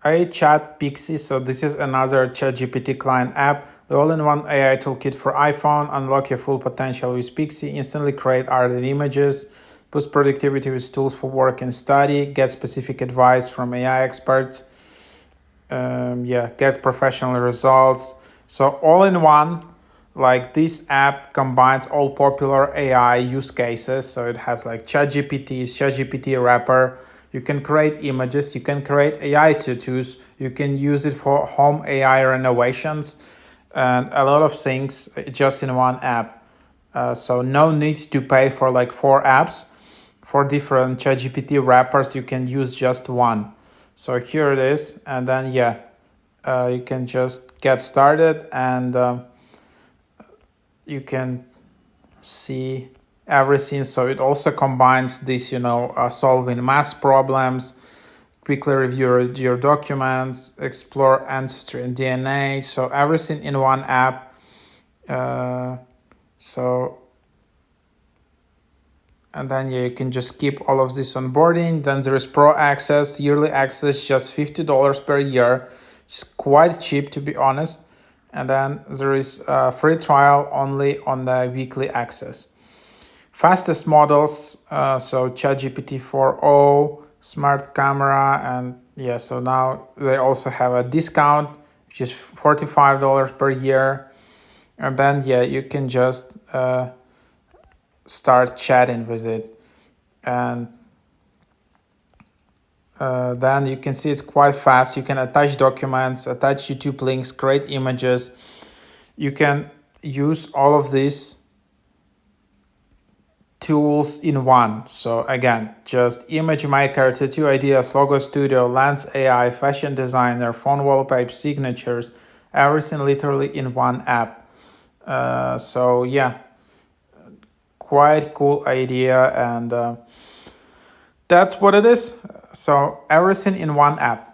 Chat PIXI. So this is another ChatGPT client app, the all-in-one AI toolkit for iPhone. Unlock your full potential with PIXI. Instantly create art and images, boost productivity with tools for work and study, get specific advice from AI experts, get professional results. So all in one, like this app combines all popular AI use cases. So it has like ChatGPT wrapper. You can create images, you can create AI tutus, you can use it for home AI renovations, and a lot of things just in one app. So no need to pay for like 4 apps. For different ChatGPT wrappers, you can use just one. So here it is, and then you can just get started, and you can see everything. So it also combines this, solving math problems, quickly review your documents, explore ancestry and DNA. So everything in one app. So and then you can just keep all of this onboarding. Then there is pro access, yearly access, just $50 per year. It's quite cheap, to be honest. And then there is a free trial only on the weekly access. Fastest models, so ChatGPT 4o, smart camera, and so now they also have a discount, which is $45 per year. And then you can just start chatting with it, and then you can see it's quite fast. You can attach documents, attach YouTube links, create images. You can use all of these tools in one. So again, just image maker, tattoo ideas, logo studio, lens AI, fashion designer, phone wallpaper, signatures, everything literally in one app. Quite cool idea, and that's what it is. So everything in one app.